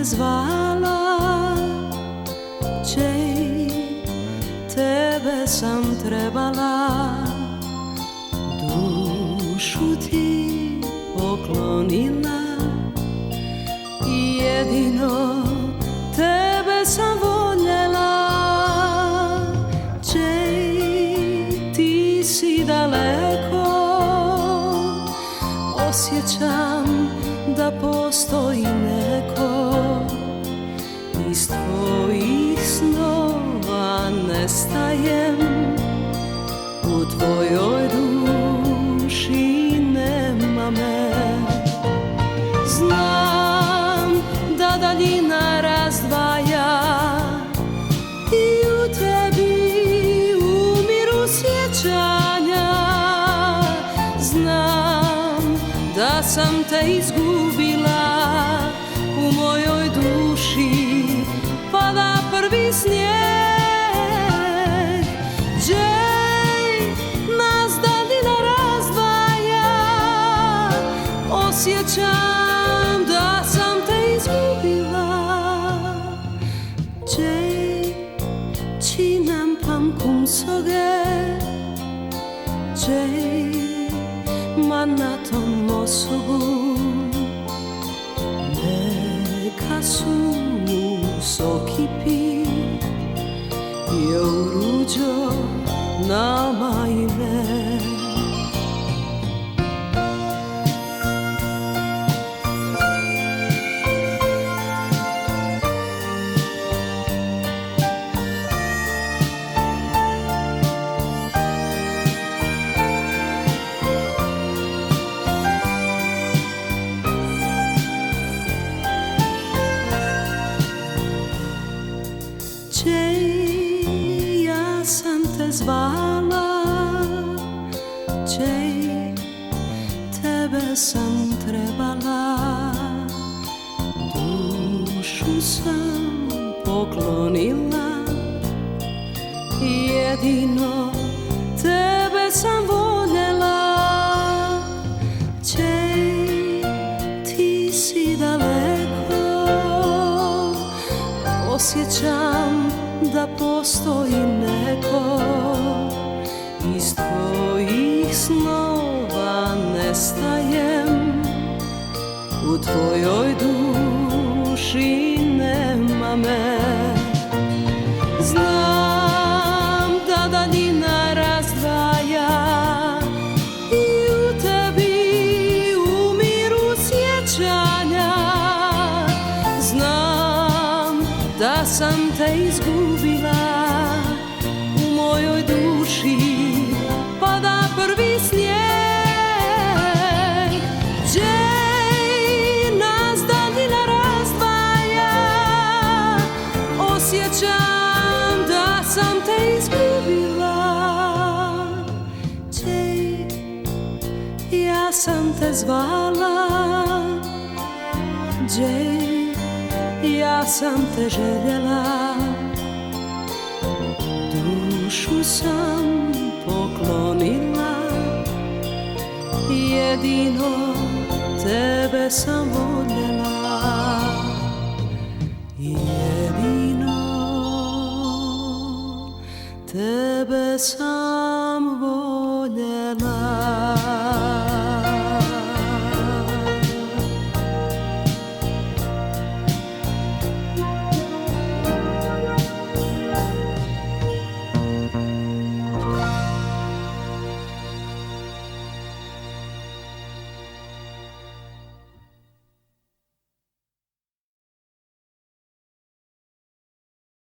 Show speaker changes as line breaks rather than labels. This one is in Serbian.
zvala, Jay, tebe sam trebala, dušu ti poklonila i jedino tebe sam voljela. Jay, ti si daleko, osjećam da postoji neko, iz tvojih snova nestajem, u tvojoj duši nema me. Znam da daljina razdvaja i u tebi umiru sjećanja. Znam da sam te izgubila, u mojoj duši pada prvi snijeg. Jay, nas daljina razdvaja, osjećam da sam te izgubila. Jay, ci nampan kum soge, Jay, na tom osobu neka sumu sokipi je uruđo nama ime. Jay, ja sam te zvala, Jay, tebe sam trebala, dušu sam poklonila i jedino tebe sam voljela. Jay, ti si daleko, osjećam da postoji neko, iz tvojih snova nestajem, u tvojoj duši nema me. Znam da daljina razdvaja i u tebi umiru sjećanja. Znam da sam te izgubila, u mojoj duši pada prvi snijeg. Jay, nas daljina razdvaja, osjećam da sam te izgubila. Jay, ja sam te zvala, Jay, ja sam te željela, dušu sam poklonila, jedino tebe sam voljela, jedino tebe sam